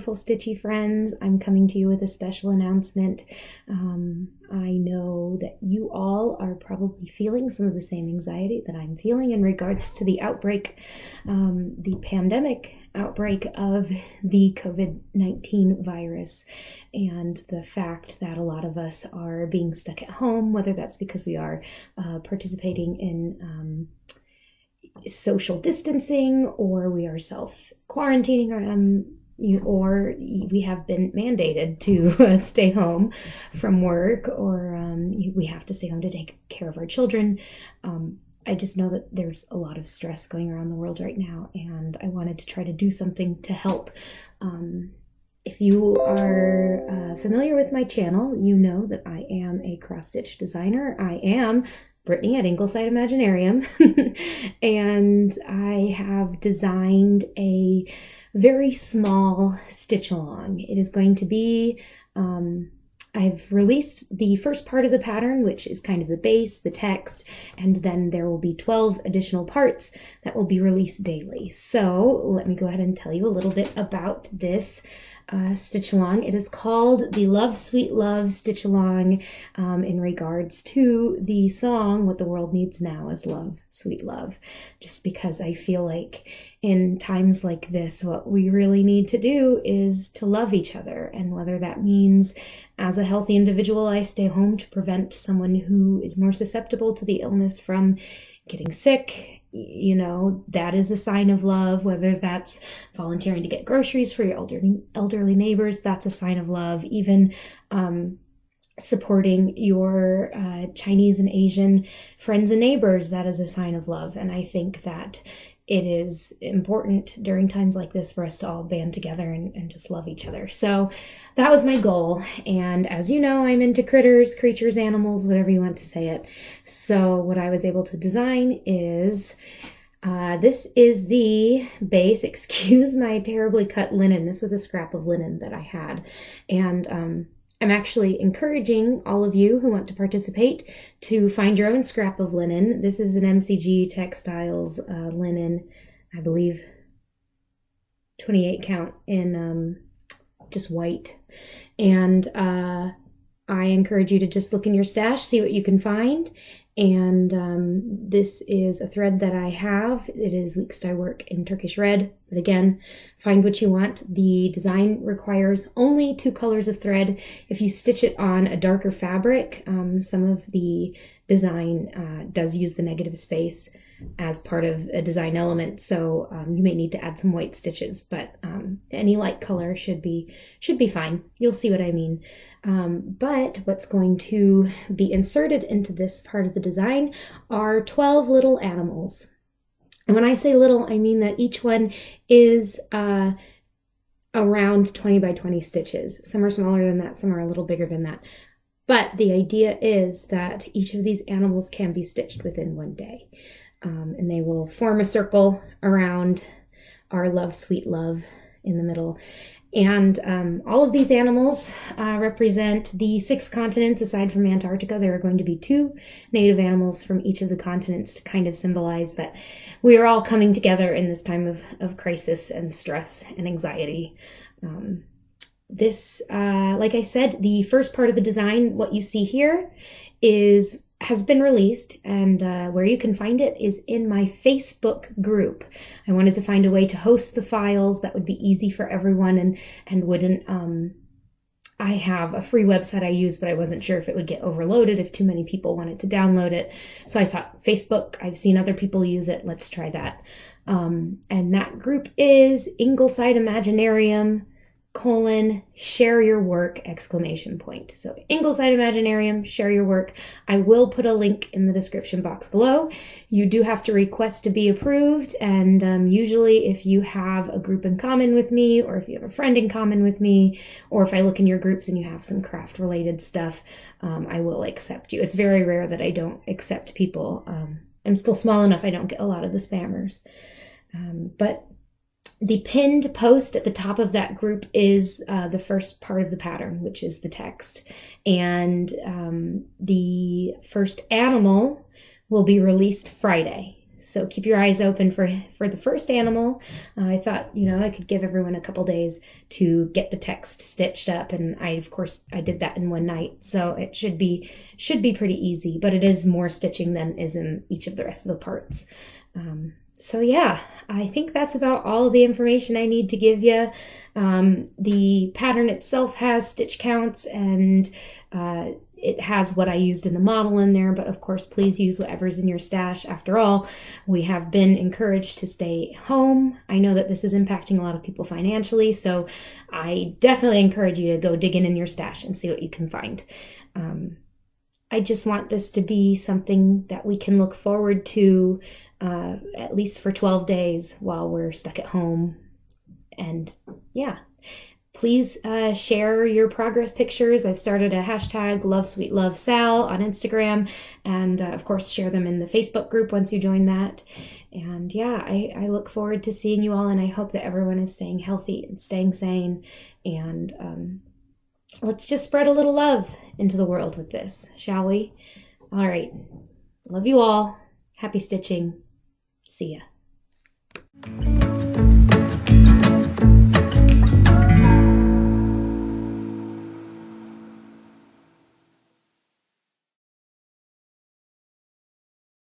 wonderful stitchy friends. I'm coming to you with a special announcement. I know that you all are probably feeling some of the same anxiety that I'm feeling in regards to the outbreak, the pandemic outbreak of the COVID-19 virus, and the fact that a lot of us are being stuck at home, whether that's because we are participating in social distancing, or we are self-quarantining, or we have been mandated to stay home from work, or we have to stay home to take care of our children. I just know that there's a lot of stress going around the world right now, and I wanted to try to do something to help. If you are familiar with my channel, you know that I am a cross-stitch designer. I am Brittany at Ingleside Imaginarium, and I have designed a very small stitch along. It is going to be, I've released the first part of the pattern, which is kind of the base, the text, and then there will be 12 additional parts that will be released daily. So let me go ahead and tell you a little bit about this stitch along. It is called the Love Sweet Love Stitch Along, in regards to the song What the World Needs Now is Love Sweet Love, just because I feel like in times like this what we really need to do is to love each other, and whether that means as a healthy individual I stay home to prevent someone who is more susceptible to the illness from getting sick, you know, that is a sign of love. Whether that's volunteering to get groceries for your elderly neighbors, that's a sign of love. Even supporting your Chinese and Asian friends and neighbors, that is a sign of love. And I think that it is important during times like this for us to all band together and just love each other. So that was my goal. And as you know, I'm into critters, creatures, animals, whatever you want to say it. So what I was able to design is, this is the base. Excuse my terribly cut linen. This was a scrap of linen that I had. And I'm actually encouraging all of you who want to participate to find your own scrap of linen. This is an MCG Textiles linen, I believe 28 count in just white. And I encourage you to just look in your stash, see what you can find. And this is a thread that I have. It is weeks dye work in Turkish red, but again, find what you want. The design requires only 2 colors of thread. If you stitch it on a darker fabric, some of the design does use the negative space as part of a design element, so you may need to add some white stitches, but any light color should be fine. You'll see what I mean. But what's going to be inserted into this part of the design are 12 little animals. And when I say little, I mean that each one is around 20 by 20 stitches. Some are smaller than that, some are a little bigger than that. But the idea is that each of these animals can be stitched within one day. And they will form a circle around our Love Sweet Love in the middle. And all of these animals represent the 6 continents. Aside from Antarctica, there are going to be 2 native animals from each of the continents to kind of symbolize that we are all coming together in this time of crisis and stress and anxiety. This, like I said, the first part of the design, what you see here, has been released, and where you can find it is in my Facebook group. I wanted to find a way to host the files that would be easy for everyone and wouldn't, I have a free website I use, but I wasn't sure if it would get overloaded if too many people wanted to download it. So I thought, Facebook, I've seen other people use it, let's try that. And that group is Ingleside Imaginarium, share your work, ! So Ingleside Imaginarium, share your work. I will put a link in the description box below. You do have to request to be approved, and usually if you have a group in common with me, or if you have a friend in common with me, or if I look in your groups and you have some craft related stuff, I will accept you. It's very rare that I don't accept people. I'm still small enough I don't get a lot of the spammers. But the pinned post at the top of that group is the first part of the pattern, which is the text. And the first animal will be released Friday. So keep your eyes open for the first animal. I thought, I could give everyone a couple days to get the text stitched up, and I did that in one night. So it should be pretty easy, but it is more stitching than is in each of the rest of the parts. So yeah, I think that's about all the information I need to give you. The pattern itself has stitch counts, and it has what I used in the model in there, but of course, please use whatever's in your stash. After all, we have been encouraged to stay home. I know that this is impacting a lot of people financially, so I definitely encourage you to go dig in your stash and see what you can find. I just want this to be something that we can look forward to at least for 12 days while we're stuck at home. And yeah, please share your progress pictures. I've started a hashtag #LoveSweetLoveSal on Instagram, and of course share them in the Facebook group once you join that. And yeah, I look forward to seeing you all, and I hope that everyone is staying healthy and staying sane. And let's just spread a little love into the world with this, shall we? All right. Love you all. Happy stitching. See ya.